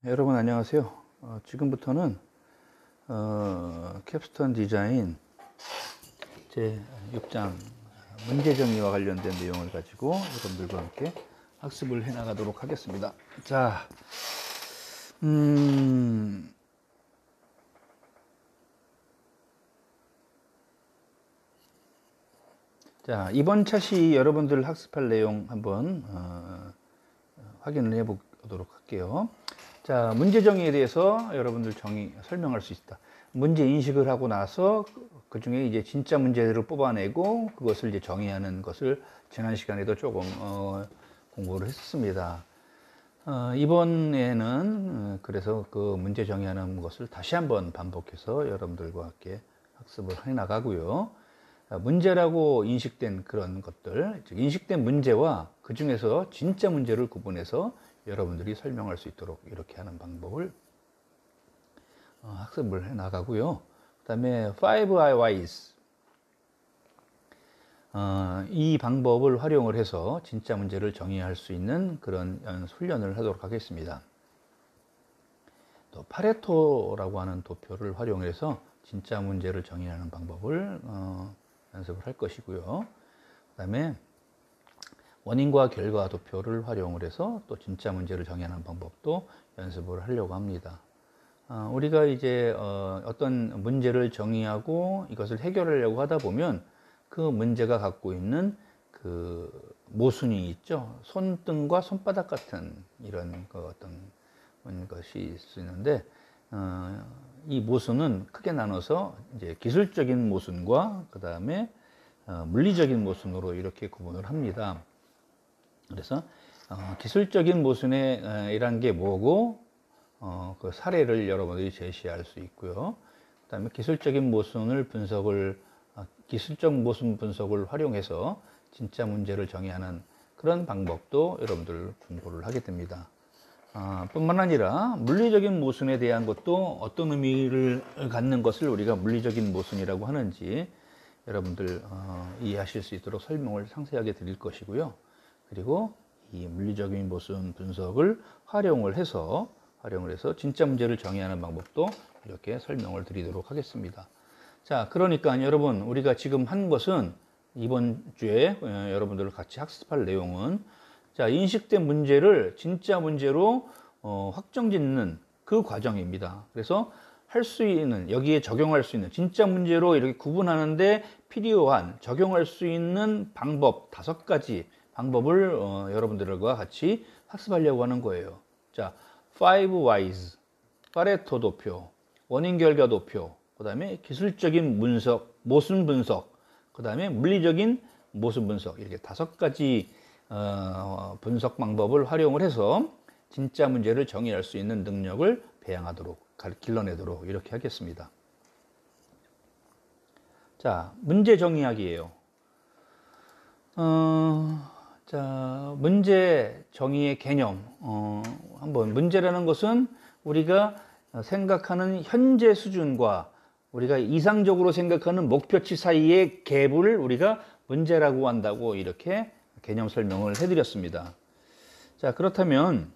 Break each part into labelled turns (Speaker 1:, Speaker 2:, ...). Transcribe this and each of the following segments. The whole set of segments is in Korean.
Speaker 1: 여러분 안녕하세요. 지금부터는 캡스톤 디자인 제 6장 문제 정의와 관련된 내용을 가지고 여러분들과 함께 학습을 해 나가도록 하겠습니다. 자, 이번 차시 여러분들 학습할 내용 한번 확인을 해 보도록 할게요. 자, 문제 정의에 대해서 여러분들 설명할 수 있다. 문제 인식을 하고 나서 그 중에 이제 진짜 문제들을 뽑아내고 그것을 이제 정의하는 것을 지난 시간에도 조금 공부를 했습니다. 이번에는 그래서 그 문제 정의하는 것을 다시 한번 반복해서 여러분들과 함께 학습을 해 나가고요. 문제라고 인식된 그런 것들, 즉 인식된 문제와 그 중에서 진짜 문제를 구분해서 여러분들이 설명할 수 있도록 이렇게 하는 방법을 학습을 해 나가고요. 그 다음에 5Whys, 이 방법을 활용을 해서 진짜 문제를 정의할 수 있는 그런 훈련을 하도록 하겠습니다. 또 파레토라고 하는 도표를 활용해서 진짜 문제를 정의하는 방법을 연습을 할 것이고요. 그 다음에 원인과 결과 도표를 활용을 해서 또 진짜 문제를 정의하는 방법도 연습을 하려고 합니다. 우리가 이제 어떤 문제를 정의하고 이것을 해결하려고 하다 보면 그 문제가 갖고 있는 그 모순이 있죠. 손등과 손바닥 같은 이런 어떤 것이 있을 수 있는데, 이 모순은 크게 나눠서 이제 기술적인 모순과 그 다음에 물리적인 모순으로 이렇게 구분을 합니다. 그래서 기술적인 모순이란 게 뭐고 그 사례를 여러분들이 제시할 수 있고요. 그 다음에 기술적 모순 분석을 활용해서 진짜 문제를 정의하는 그런 방법도 여러분들 공부를 하게 됩니다. 뿐만 아니라 물리적인 모순에 대한 것도 어떤 의미를 갖는 것을 우리가 물리적인 모순이라고 하는지 여러분들 이해하실 수 있도록 설명을 상세하게 드릴 것이고요. 그리고 이 물리적인 모순 분석을 활용을 해서 진짜 문제를 정의하는 방법도 이렇게 설명을 드리도록 하겠습니다. 자, 그러니까 여러분, 우리가 지금 한 것은 이번 주에 여러분들을 같이 학습할 내용은, 자, 인식된 문제를 진짜 문제로 확정짓는 그 과정입니다. 그래서 할 수 있는, 여기에 적용할 수 있는, 진짜 문제로 이렇게 구분하는데 필요한 적용할 수 있는 방법 5가지 방법을 여러분들과 같이 학습하려고 하는 거예요. 자, 5Whys, 파레토 도표, 원인 결과 도표, 그 다음에 기술적인 모순 분석, 그 다음에 물리적인 모순 분석, 이렇게 5가지 분석 방법을 활용을 해서 진짜 문제를 정의할 수 있는 능력을 길러내도록 이렇게 하겠습니다. 자, 문제 정의하기예요. 자, 문제 정의의 개념. 한번 문제라는 것은 우리가 생각하는 현재 수준과 우리가 이상적으로 생각하는 목표치 사이의 갭을 우리가 문제라고 한다고 이렇게 개념 설명을 해드렸습니다. 자, 그렇다면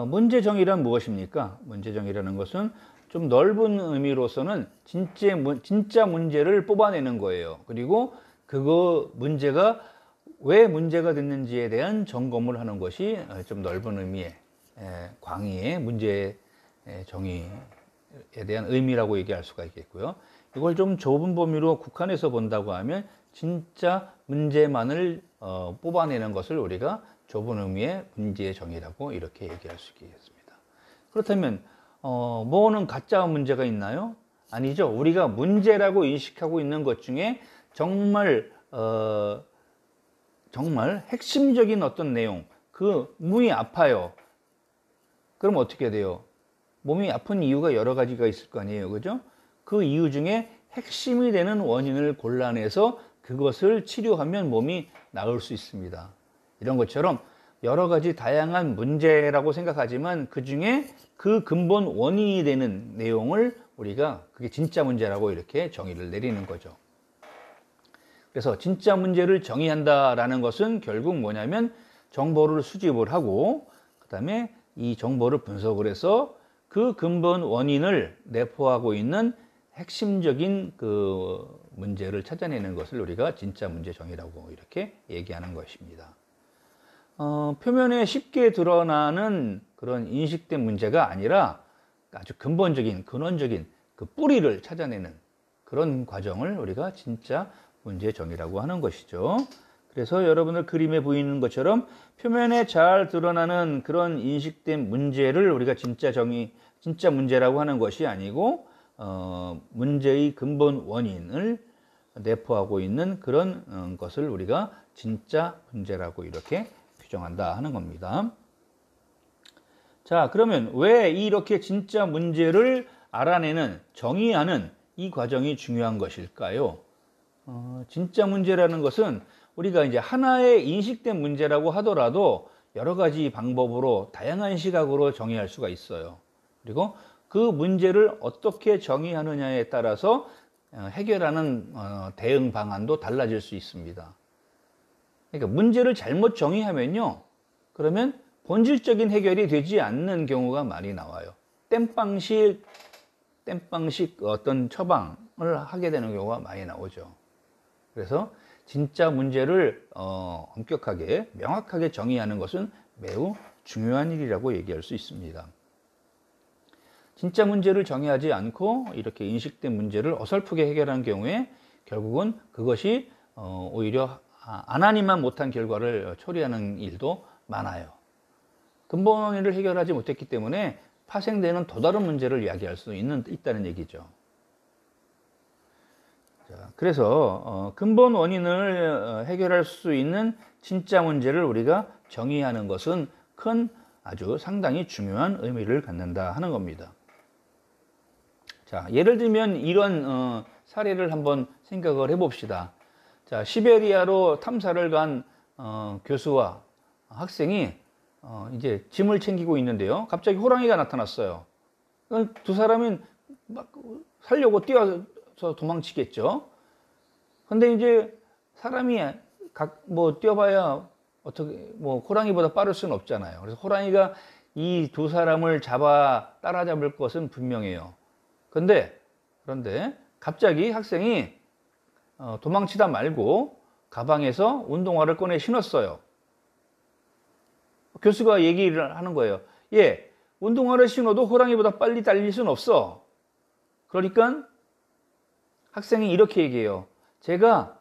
Speaker 1: 문제 정의란 무엇입니까? 문제 정의라는 것은 좀 넓은 의미로서는 진짜 문제를 뽑아내는 거예요. 그리고 그거 문제가 왜 문제가 됐는지에 대한 점검을 하는 것이 좀 넓은 의미의 광의의 문제 정의에 대한 의미라고 얘기할 수가 있겠고요. 이걸 좀 좁은 범위로 국한해서 본다고 하면 진짜 문제만을 뽑아내는 것을 우리가 좁은 의미의 문제 정의라고 이렇게 얘기할 수 있겠습니다. 그렇다면 뭐는 가짜 문제가 있나요? 아니죠. 우리가 문제라고 인식하고 있는 것 중에 정말 핵심적인 어떤 내용, 그 몸이 아파요. 그럼 어떻게 돼요? 몸이 아픈 이유가 여러 가지가 있을 거 아니에요, 그죠? 그 이유 중에 핵심이 되는 원인을 골라내서 그것을 치료하면 몸이 나을 수 있습니다. 이런 것처럼 여러 가지 다양한 문제라고 생각하지만 그 중에 그 근본 원인이 되는 내용을 우리가 그게 진짜 문제라고 이렇게 정의를 내리는 거죠. 그래서 진짜 문제를 정의한다라는 것은 결국 뭐냐면 정보를 수집을 하고 그다음에 이 정보를 분석을 해서 그 근본 원인을 내포하고 있는 핵심적인 그 문제를 찾아내는 것을 우리가 진짜 문제 정의라고 이렇게 얘기하는 것입니다. 표면에 쉽게 드러나는 그런 인식된 문제가 아니라 아주 근본적인, 근원적인 그 뿌리를 찾아내는 그런 과정을 우리가 진짜 문제 정의라고 하는 것이죠. 그래서 여러분들 그림에 보이는 것처럼 표면에 잘 드러나는 그런 인식된 문제를 우리가 진짜 문제라고 하는 것이 아니고 문제의 근본 원인을 내포하고 있는 그런 것을 우리가 진짜 문제라고 이렇게 규정한다 하는 겁니다. 자, 그러면 왜 이렇게 진짜 문제를 알아내는, 정의하는 이 과정이 중요한 것일까요? 진짜 문제라는 것은 우리가 이제 하나의 인식된 문제라고 하더라도 여러 가지 방법으로 다양한 시각으로 정의할 수가 있어요. 그리고 그 문제를 어떻게 정의하느냐에 따라서 해결하는 대응 방안도 달라질 수 있습니다. 그러니까 문제를 잘못 정의하면요, 그러면 본질적인 해결이 되지 않는 경우가 많이 나와요. 땜빵식 어떤 처방을 하게 되는 경우가 많이 나오죠. 그래서 진짜 문제를 엄격하게, 명확하게 정의하는 것은 매우 중요한 일이라고 얘기할 수 있습니다. 진짜 문제를 정의하지 않고 이렇게 인식된 문제를 어설프게 해결하는 경우에 결국은 그것이 오히려 안 하니만 못한 결과를 초래하는 일도 많아요. 근본 원인을 해결하지 못했기 때문에 파생되는 또 다른 문제를 이야기할 수 있다는 얘기죠. 자, 그래서 근본 원인을 해결할 수 있는 진짜 문제를 우리가 정의하는 것은 아주 상당히 중요한 의미를 갖는다 하는 겁니다. 자, 예를 들면 이런 사례를 한번 생각을 해봅시다. 자, 시베리아로 탐사를 간 교수와 학생이 이제 짐을 챙기고 있는데요. 갑자기 호랑이가 나타났어요. 두 사람은 막 살려고 뛰어서 도망치겠죠. 근데 이제 사람이 뛰어봐야 어떻게 호랑이보다 빠를 수는 없잖아요. 그래서 호랑이가 이 두 사람을 따라잡을 것은 분명해요. 그런데 갑자기 학생이 도망치다 말고 가방에서 운동화를 꺼내 신었어요. 교수가 얘기를 하는 거예요. 운동화를 신어도 호랑이보다 빨리 달릴 수는 없어. 그러니까 학생이 이렇게 얘기해요. 제가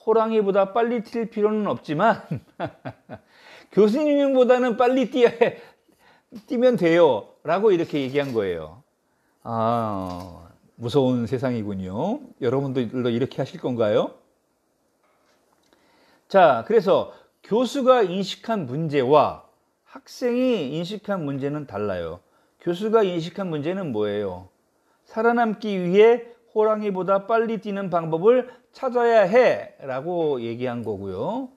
Speaker 1: 호랑이보다 빨리 뛸 필요는 없지만 교수님보다는 빨리 뛰면 돼요. 라고 이렇게 얘기한 거예요. 무서운 세상이군요. 여러분들도 이렇게 하실 건가요? 자, 그래서 교수가 인식한 문제와 학생이 인식한 문제는 달라요. 교수가 인식한 문제는 뭐예요? 살아남기 위해 호랑이보다 빨리 뛰는 방법을 찾아야 해 라고 얘기한 거고요.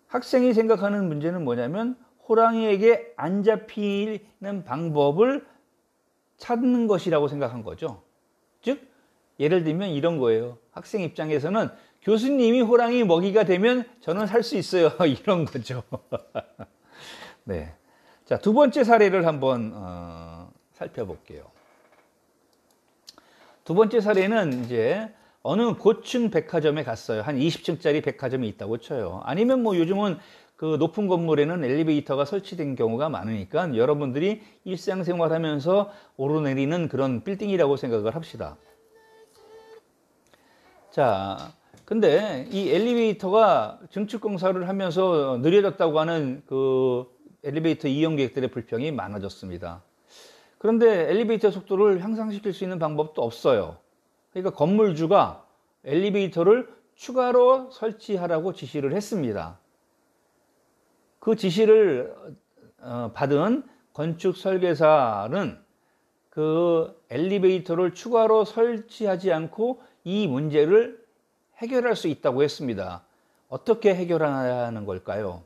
Speaker 1: 학생이 생각하는 문제는 뭐냐면 호랑이에게 안 잡히는 방법을 찾는 것이라고 생각한 거죠. 즉, 예를 들면 이런 거예요. 학생 입장에서는 교수님이 호랑이 먹이가 되면 저는 살 수 있어요. 이런 거죠. 네. 자, 두 번째 사례를 한번 살펴볼게요. 두 번째 사례는 이제 어느 고층 백화점에 갔어요. 한 20층짜리 백화점이 있다고 쳐요. 아니면 요즘은 그 높은 건물에는 엘리베이터가 설치된 경우가 많으니까 여러분들이 일상생활 하면서 오르내리는 그런 빌딩이라고 생각을 합시다. 자, 근데 이 엘리베이터가 증축 공사를 하면서 느려졌다고 하는 그 엘리베이터 이용객들의 불평이 많아졌습니다. 그런데 엘리베이터 속도를 향상시킬 수 있는 방법도 없어요. 그러니까 건물주가 엘리베이터를 추가로 설치하라고 지시를 했습니다. 그 지시를 받은 건축 설계사는 그 엘리베이터를 추가로 설치하지 않고 이 문제를 해결할 수 있다고 했습니다. 어떻게 해결하는 걸까요?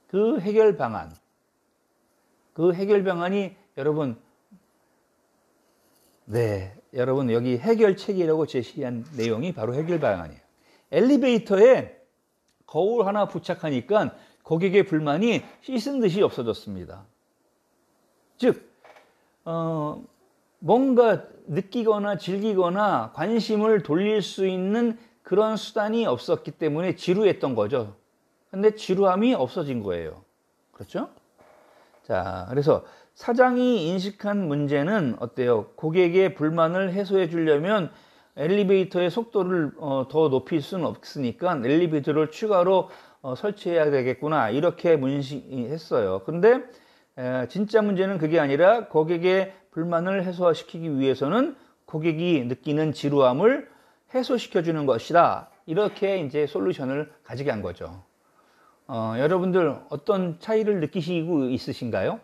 Speaker 1: 그 해결 방안이 여러분 네, 여러분 여기 해결책이라고 제시한 내용이 바로 해결 방안이에요. 엘리베이터에 거울 하나 부착하니까 고객의 불만이 씻은 듯이 없어졌습니다. 즉 뭔가 느끼거나 즐기거나 관심을 돌릴 수 있는 그런 수단이 없었기 때문에 지루했던 거죠. 근데 지루함이 없어진 거예요. 그렇죠? 자, 그래서 사장이 인식한 문제는 어때요? 고객의 불만을 해소해 주려면 엘리베이터의 속도를 더 높일 수는 없으니까 엘리베이터를 추가로 설치해야 되겠구나, 이렇게 문의했어요. 근데 진짜 문제는 그게 아니라 고객의 불만을 해소시키기 위해서는 고객이 느끼는 지루함을 해소시켜 주는 것이다, 이렇게 이제 솔루션을 가져간 거죠. 여러분들 어떤 차이를 느끼시고 있으신가요?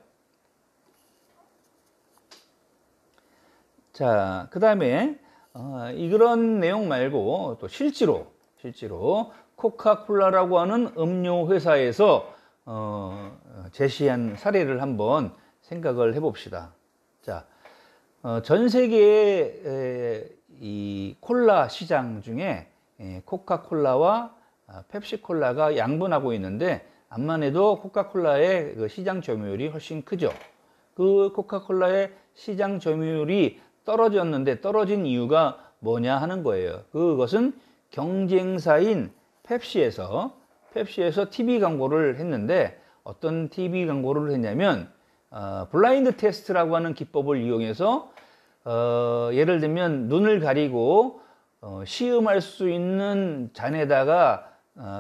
Speaker 1: 자, 그 다음에 이런 내용 말고 또 실제로 코카콜라라고 하는 음료 회사에서 제시한 사례를 한번 생각을 해봅시다. 자, 전 세계의 이 콜라 시장 중에 코카콜라와 펩시콜라가 양분하고 있는데, 암만 해도 코카콜라의 그 시장 점유율이 훨씬 크죠. 그 코카콜라의 시장 점유율이 떨어졌는데 떨어진 이유가 뭐냐 하는 거예요. 그것은 경쟁사인 펩시에서 TV 광고를 했는데, 어떤 TV 광고를 했냐면 블라인드 테스트라고 하는 기법을 이용해서 예를 들면 눈을 가리고 시음할 수 있는 잔에다가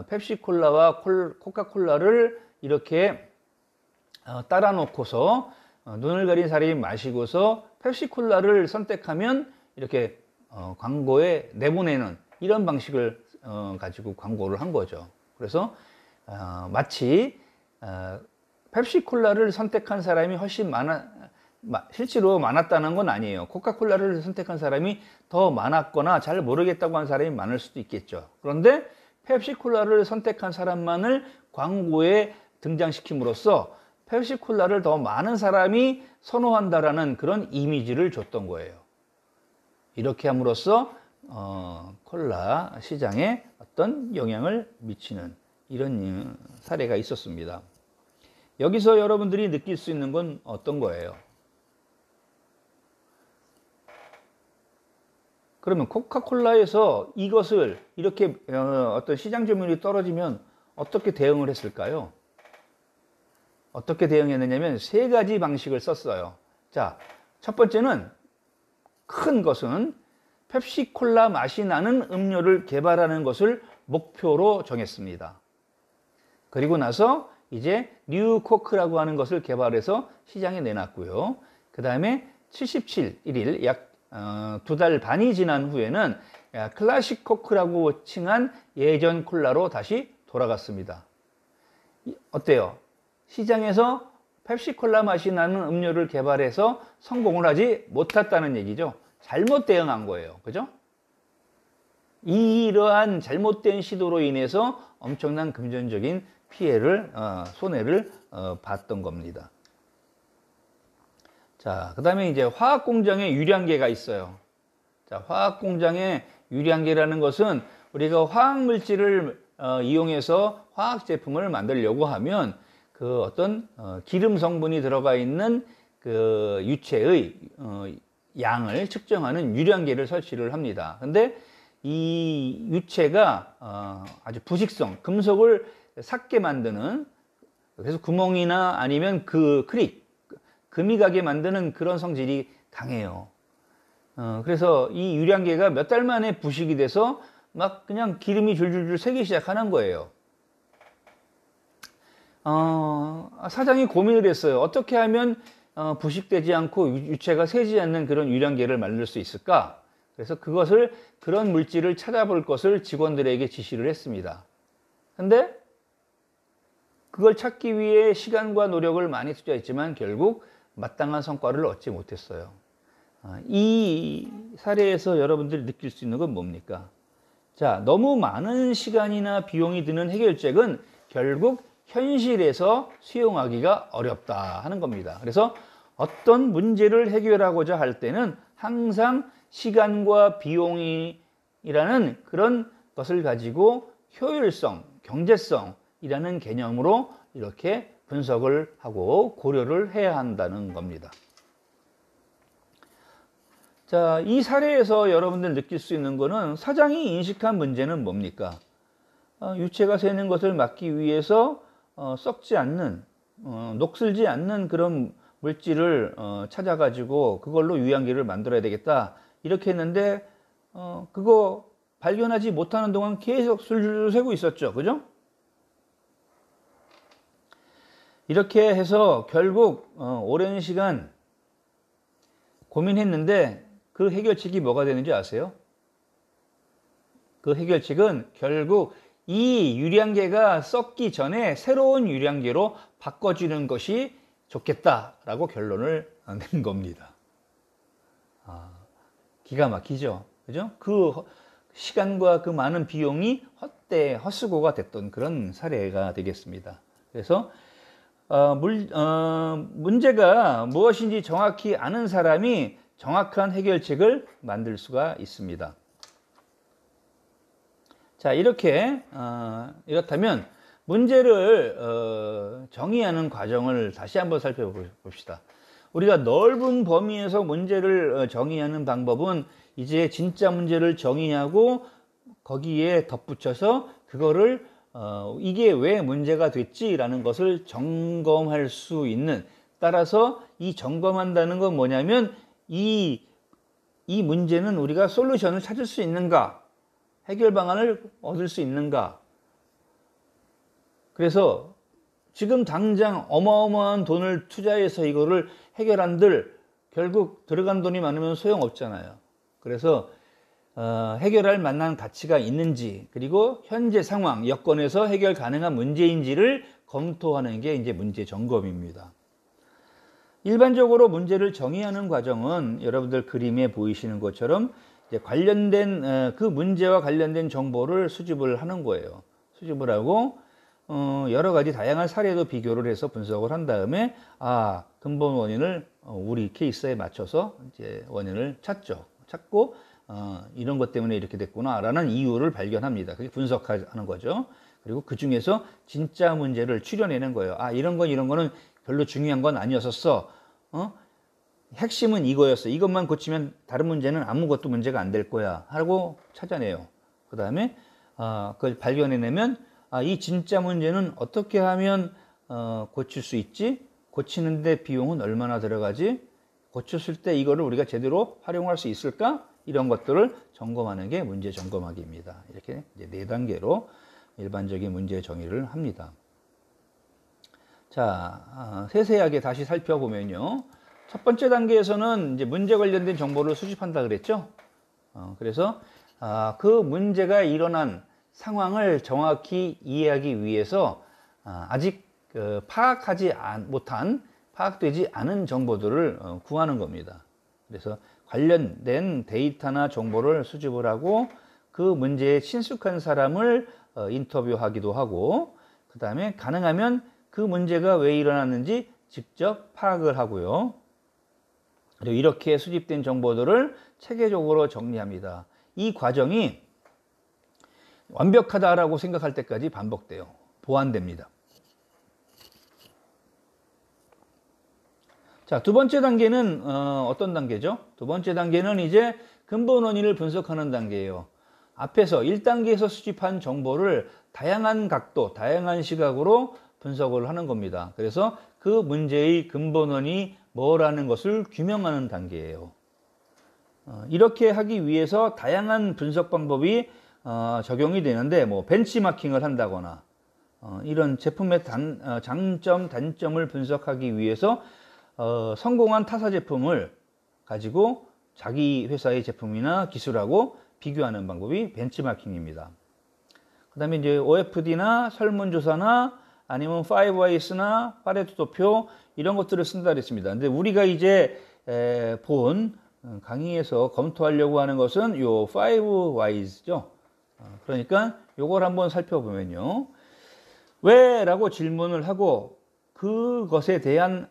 Speaker 1: 펩시콜라와 코카콜라를 이렇게 따라 놓고서 눈을 가린 사람이 마시고서 펩시콜라를 선택하면 이렇게 광고에 내보내는 이런 방식을 가지고 광고를 한 거죠. 그래서 마치 펩시콜라를 선택한 사람이 훨씬 실제로 많았다는 건 아니에요. 코카콜라를 선택한 사람이 더 많았거나 잘 모르겠다고 한 사람이 많을 수도 있겠죠. 그런데 펩시콜라를 선택한 사람만을 광고에 등장시킴으로써 펩시콜라를 더 많은 사람이 선호한다라는 그런 이미지를 줬던 거예요. 이렇게 함으로써 콜라 시장에 어떤 영향을 미치는 이런 사례가 있었습니다. 여기서 여러분들이 느낄 수 있는 건 어떤 거예요? 그러면 코카콜라에서 이것을 이렇게 어떤 시장 점유율이 떨어지면 어떻게 대응을 했을까요? 어떻게 대응했느냐면 세 가지 방식을 썼어요. 자, 첫 번째는, 큰 것은 펩시콜라 맛이 나는 음료를 개발하는 것을 목표로 정했습니다. 그리고 나서 이제 뉴 코크라고 하는 것을 개발해서 시장에 내놨고요. 그 다음에 77일, 약 2달 반이 지난 후에는 클래식 코크라고 칭한 예전 콜라로 다시 돌아갔습니다. 어때요? 시장에서 펩시콜라 맛이 나는 음료를 개발해서 성공을 하지 못했다는 얘기죠. 잘못 대응한 거예요. 그죠? 이러한 잘못된 시도로 인해서 엄청난 금전적인 피해를, 손해를 봤던 겁니다. 자, 그 다음에 이제 화학공장의 유량계가 있어요. 자, 화학공장의 유량계라는 것은 우리가 화학물질을 이용해서 화학제품을 만들려고 하면 그 어떤 기름 성분이 들어가 있는 그 유체의 양을 측정하는 유량계를 설치를 합니다. 근데 이 유체가 아주 부식성, 금속을 삭게 만드는, 그래서 구멍이나 아니면 그 금이 가게 만드는 그런 성질이 강해요. 그래서 이 유량계가 몇 달 만에 부식이 돼서 막 그냥 기름이 줄줄줄 새기 시작하는 거예요. 사장이 고민을 했어요. 어떻게 하면 부식되지 않고 유체가 새지 않는 그런 유량계를 만들 수 있을까? 그래서 그런 물질을 찾아볼 것을 직원들에게 지시를 했습니다. 근데 그걸 찾기 위해 시간과 노력을 많이 투자했지만 결국 마땅한 성과를 얻지 못했어요. 이 사례에서 여러분들이 느낄 수 있는 건 뭡니까? 자, 너무 많은 시간이나 비용이 드는 해결책은 결국 현실에서 수용하기가 어렵다 하는 겁니다. 그래서 어떤 문제를 해결하고자 할 때는 항상 시간과 비용이라는 그런 것을 가지고 효율성, 경제성이라는 개념으로 이렇게 분석을 하고 고려를 해야 한다는 겁니다. 자, 이 사례에서 여러분들 느낄 수 있는 거는 사장이 인식한 문제는 뭡니까? 유체가 새는 것을 막기 위해서 썩지 않는, 녹슬지 않는 그런 물질을 찾아가지고 그걸로 유양기를 만들어야 되겠다. 이렇게 했는데 그거 발견하지 못하는 동안 계속 술술 새고 있었죠. 그죠? 이렇게 해서 결국 오랜 시간 고민했는데 그 해결책이 뭐가 되는지 아세요? 그 해결책은 결국 이 유량계가 썩기 전에 새로운 유량계로 바꿔주는 것이 좋겠다라고 결론을 낸 겁니다. 기가 막히죠. 그죠? 그 시간과 그 많은 비용이 헛수고가 됐던 그런 사례가 되겠습니다. 그래서 문제가 무엇인지 정확히 아는 사람이 정확한 해결책을 만들 수가 있습니다. 자, 이렇다면 문제를 정의하는 과정을 다시 한번 살펴봅시다. 우리가 넓은 범위에서 문제를 정의하는 방법은 이제 진짜 문제를 정의하고 거기에 덧붙여서 그거를 이게 왜 문제가 됐지라는 것을 점검할 수 있는, 따라서 이 점검한다는 건 뭐냐면 이 문제는 우리가 솔루션을 찾을 수 있는가, 해결 방안을 얻을 수 있는가. 그래서 지금 당장 어마어마한 돈을 투자해서 이거를 해결한들 결국 들어간 돈이 많으면 소용없잖아요. 그래서 해결할 만한 가치가 있는지, 그리고 현재 상황, 여건에서 해결 가능한 문제인지를 검토하는 게 이제 문제 점검입니다. 일반적으로 문제를 정의하는 과정은 여러분들 그림에 보이시는 것처럼 이제 관련된 그 문제와 관련된 정보를 수집을 하는 거예요. 수집을 하고 여러 가지 다양한 사례도 비교를 해서 분석을 한 다음에 근본 원인을 우리 케이스에 맞춰서 이제 원인을 찾고 이런 것 때문에 이렇게 됐구나라는 이유를 발견합니다. 그게 분석하는 거죠. 그리고 그 중에서 진짜 문제를 추려내는 거예요. 이런 거는 별로 중요한 건 아니었었어. 핵심은 이거였어. 이것만 고치면 다른 문제는 아무것도 문제가 안 될 거야 하고 찾아내요. 그 다음에 그걸 발견해내면 이 진짜 문제는 어떻게 하면 고칠 수 있지? 고치는데 비용은 얼마나 들어가지? 고쳤을 때 이거를 우리가 제대로 활용할 수 있을까? 이런 것들을 점검하는 게 문제 점검하기입니다. 이렇게 이제 4단계로 일반적인 문제 정의를 합니다. 자, 세세하게 다시 살펴보면요. 첫 번째 단계에서는 이제 문제 관련된 정보를 수집한다 그랬죠. 그래서 그 문제가 일어난 상황을 정확히 이해하기 위해서 아직 파악되지 않은 정보들을 구하는 겁니다. 그래서 관련된 데이터나 정보를 수집을 하고 그 문제에 친숙한 사람을 인터뷰하기도 하고, 그 다음에 가능하면 그 문제가 왜 일어났는지 직접 파악을 하고요. 그리고 이렇게 수집된 정보들을 체계적으로 정리합니다. 이 과정이 완벽하다라고 생각할 때까지 반복돼요. 보완됩니다. 자, 두 번째 단계는 어떤 단계죠? 두 번째 단계는 이제 근본 원인을 분석하는 단계예요. 앞에서 1단계에서 수집한 정보를 다양한 각도, 다양한 시각으로 분석을 하는 겁니다. 그래서 그 문제의 근본 원인이 뭐라는 것을 규명하는 단계예요. 이렇게 하기 위해서 다양한 분석 방법이 적용이 되는데, 뭐 벤치마킹을 한다거나 이런 제품의 장점, 단점을 분석하기 위해서 성공한 타사 제품을 가지고 자기 회사의 제품이나 기술하고 비교하는 방법이 벤치마킹입니다. 그 다음에 이제 OFD나 설문조사나 아니면 5Whys나 파레토 도표 이런 것들을 쓴다 그랬습니다. 근데 우리가 이제 본 강의에서 검토하려고 하는 것은 요 5Whys죠. 그러니까 요걸 한번 살펴보면요. 왜? 라고 질문을 하고 그것에 대한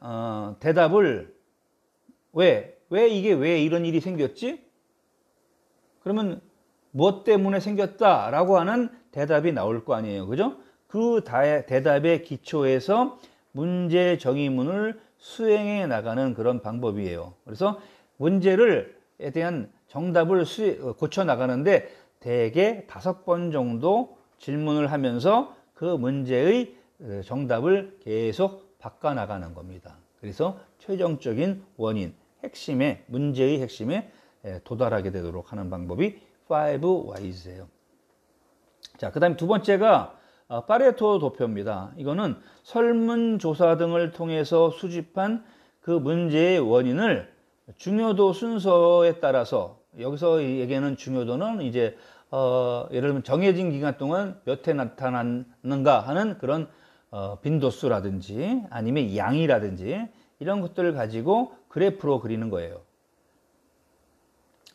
Speaker 1: 대답을 왜? 왜 이런 일이 생겼지? 그러면 무엇 때문에 생겼다라고 하는 대답이 나올 거 아니에요. 그죠? 그 대답의 기초에서 문제 정의문을 수행해 나가는 그런 방법이에요. 그래서 문제에 대한 정답을 고쳐 나가는데 대개 5번 정도 질문을 하면서 그 문제의 정답을 계속 바꿔 나가는 겁니다. 그래서 최종적인 원인, 문제의 핵심에 도달하게 되도록 하는 방법이 5Whys예요. 자, 그 다음에 두 번째가 파레토 도표입니다. 이거는 설문조사 등을 통해서 수집한 그 문제의 원인을 중요도 순서에 따라서, 여기서 얘기하는 중요도는 이제 예를 들면 정해진 기간 동안 몇 회 나타났는가 하는 그런 빈도수라든지 아니면 양이라든지 이런 것들을 가지고 그래프로 그리는 거예요.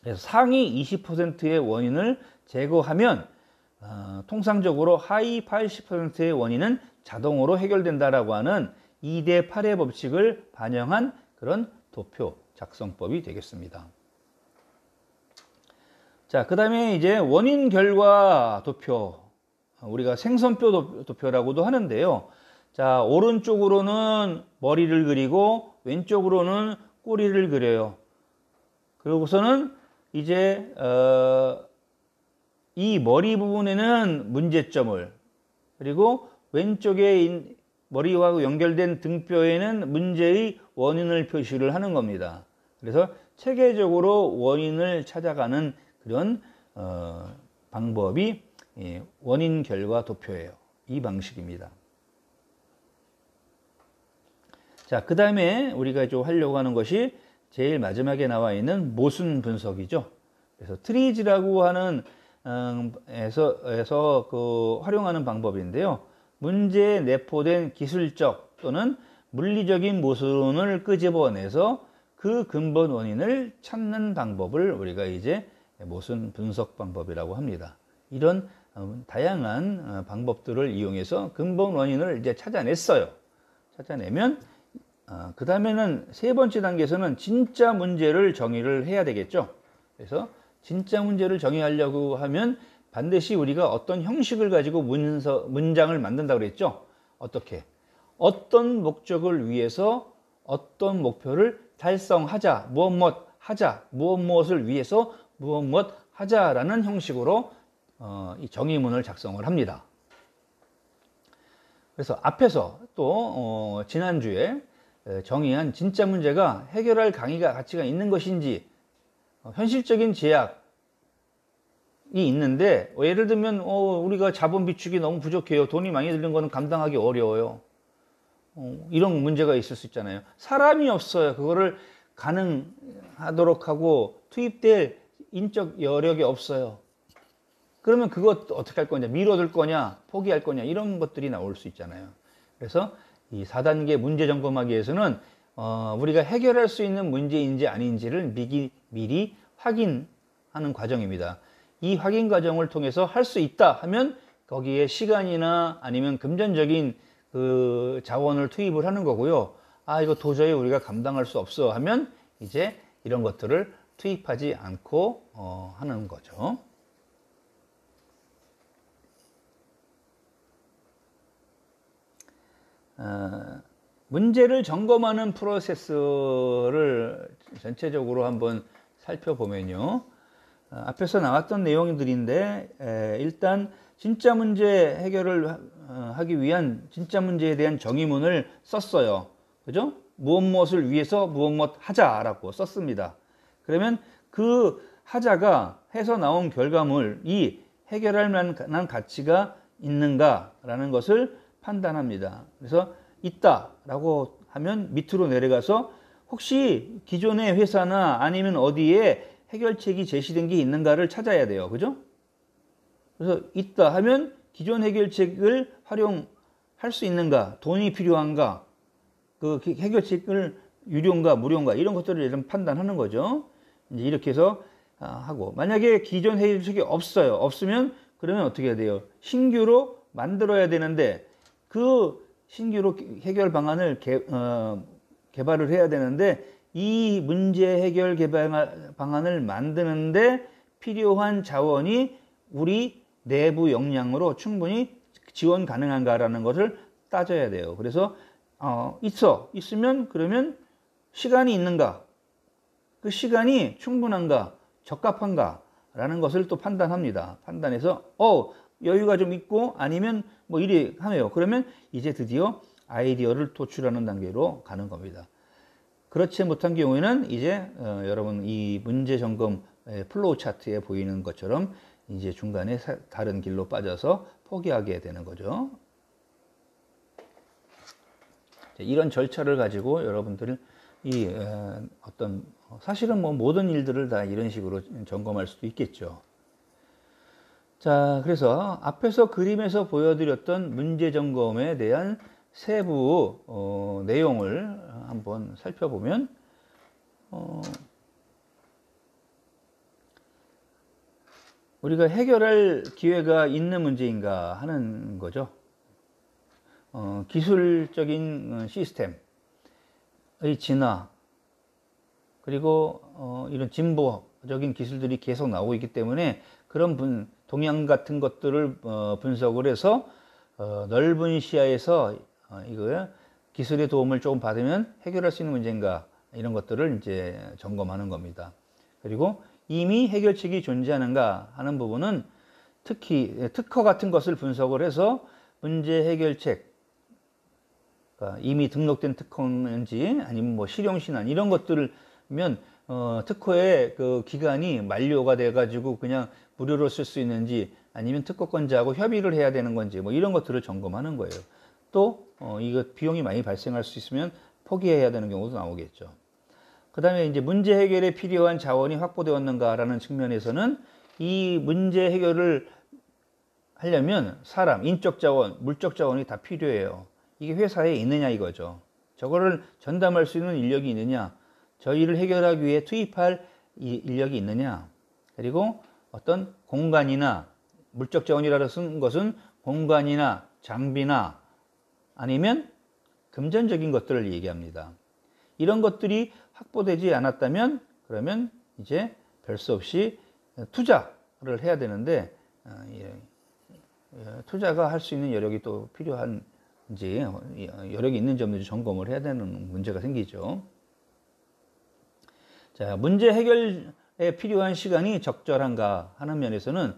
Speaker 1: 그래서 상위 20%의 원인을 제거하면 통상적으로 하위 80%의 원인은 자동으로 해결된다라고 하는 2대 8의 법칙을 반영한 그런 도표 작성법이 되겠습니다. 자, 그 다음에 이제 원인 결과 도표, 우리가 생선표 도표라고도 하는데요. 자, 오른쪽으로는 머리를 그리고 왼쪽으로는 꼬리를 그려요. 그러고서는 이제 이 머리 부분에는 문제점을, 그리고 왼쪽에 머리와 연결된 등뼈에는 문제의 원인을 표시를 하는 겁니다. 그래서 체계적으로 원인을 찾아가는 그런 방법이 원인 결과 도표예요. 이 방식입니다. 자, 그 다음에 우리가 좀 하려고 하는 것이 제일 마지막에 나와 있는 모순 분석이죠. 그래서 트리즈라고 하는 에서 활용하는 방법인데요. 문제에 내포된 기술적 또는 물리적인 모순을 끄집어내서 그 근본 원인을 찾는 방법을 우리가 이제 모순 분석 방법이라고 합니다. 이런 다양한 방법들을 이용해서 근본 원인을 이제 찾아냈어요. 찾아내면 그 다음에는 세 번째 단계에서는 진짜 문제를 정의를 해야 되겠죠. 그래서 진짜 문제를 정의하려고 하면 반드시 우리가 어떤 형식을 가지고 문장을 만든다고 그랬죠. 어떻게? 어떤 목적을 위해서 어떤 목표를 달성하자, 무엇을 위해서 무엇 하자라는 형식으로 이 정의문을 작성을 합니다. 그래서 앞에서 또 지난주에 정의한 진짜 문제가 해결할 가치가 있는 것인지, 현실적인 제약이 있는데, 예를 들면 우리가 자본 비축이 너무 부족해요. 돈이 많이 드는 거는 감당하기 어려워요. 이런 문제가 있을 수 있잖아요. 사람이 없어요. 그거를 가능하도록 하고 투입될 인적 여력이 없어요. 그러면 그거 어떻게 할 거냐? 미뤄둘 거냐? 포기할 거냐? 이런 것들이 나올 수 있잖아요. 그래서 이 4단계 문제 점검하기 위해서는 우리가 해결할 수 있는 문제인지 아닌지를 미리 확인하는 과정입니다. 이 확인 과정을 통해서 할 수 있다 하면 거기에 시간이나 아니면 금전적인 그 자원을 투입을 하는 거고요. 이거 도저히 우리가 감당할 수 없어 하면 이제 이런 것들을 투입하지 않고 하는 거죠. 문제를 점검하는 프로세스를 전체적으로 한번 살펴보면요. 앞에서 나왔던 내용들인데 일단 진짜 문제 해결을 하기 위한 진짜 문제에 대한 정의문을 썼어요. 그죠? 무엇을 위해서 무엇 하자라고 썼습니다. 그러면 그 하자가 해서 나온 결과물이 해결할 만한 가치가 있는가라는 것을 판단합니다. 그래서 있다라고 하면 밑으로 내려가서 혹시 기존의 회사나 아니면 어디에 해결책이 제시된 게 있는가를 찾아야 돼요. 그죠? 그래서 있다 하면 기존 해결책을 활용할 수 있는가, 돈이 필요한가, 그 해결책을 유료인가 무료인가 이런 것들을 이런 판단하는 거죠. 이제 이렇게 해서 하고, 만약에 기존 해결책이 없어요. 없으면 그러면 어떻게 해야 돼요? 신규로 만들어야 되는데 그 신규로 해결 방안을 개발을 해야 되는데 이 문제 해결 방안을 만드는데 필요한 자원이 우리 내부 역량으로 충분히 지원 가능한가라는 것을 따져야 돼요. 그래서 있으면 그러면 시간이 있는가, 그 시간이 충분한가, 적합한가 라는 것을 또 판단합니다. 판단해서 여유가 좀 있고 아니면 뭐 이리 하네요. 그러면 이제 드디어 아이디어를 도출하는 단계로 가는 겁니다. 그렇지 못한 경우에는 이제 여러분 이 문제 점검 플로우 차트에 보이는 것처럼 이제 중간에 다른 길로 빠져서 포기하게 되는 거죠. 이런 절차를 가지고 여러분들 이 사실은 뭐 모든 일들을 다 이런 식으로 점검할 수도 있겠죠. 자, 그래서 앞에서 그림에서 보여드렸던 문제 점검에 대한 세부 내용을 한번 살펴보면 우리가 해결할 기회가 있는 문제인가 하는 거죠. 기술적인 시스템의 진화 그리고 이런 진보적인 기술들이 계속 나오고 있기 때문에 그런 동향 같은 것들을 분석을 해서 넓은 시야에서 이거 기술의 도움을 조금 받으면 해결할 수 있는 문제인가 이런 것들을 이제 점검하는 겁니다. 그리고 이미 해결책이 존재하는가 하는 부분은 특히 특허 같은 것을 분석을 해서 문제 해결책 이미 등록된 특허인지 아니면 뭐 실용신안 이런 것들이면 특허의 그 기간이 만료가 돼 가지고 그냥 무료로 쓸 수 있는지 아니면 특허권자하고 협의를 해야 되는 건지 뭐 이런 것들을 점검하는 거예요. 또 이거 비용이 많이 발생할 수 있으면 포기해야 되는 경우도 나오겠죠. 그 다음에 이제 문제 해결에 필요한 자원이 확보되었는가라는 측면에서는 이 문제 해결을 하려면 사람, 인적 자원, 물적 자원이 다 필요해요. 이게 회사에 있느냐 이거죠. 저거를 전담할 수 있는 인력이 있느냐, 저 일을 해결하기 위해 투입할 인력이 있느냐, 그리고 어떤 공간이나 물적 자원이라고 쓴 것은 공간이나 장비나 아니면 금전적인 것들을 얘기합니다. 이런 것들이 확보되지 않았다면 그러면 이제 별 수 없이 투자를 해야 되는데 투자가 할 수 있는 여력이 또 필요한지 여력이 있는지 없는지 점검을 해야 되는 문제가 생기죠. 자, 문제 해결에 필요한 시간이 적절한가 하는 면에서는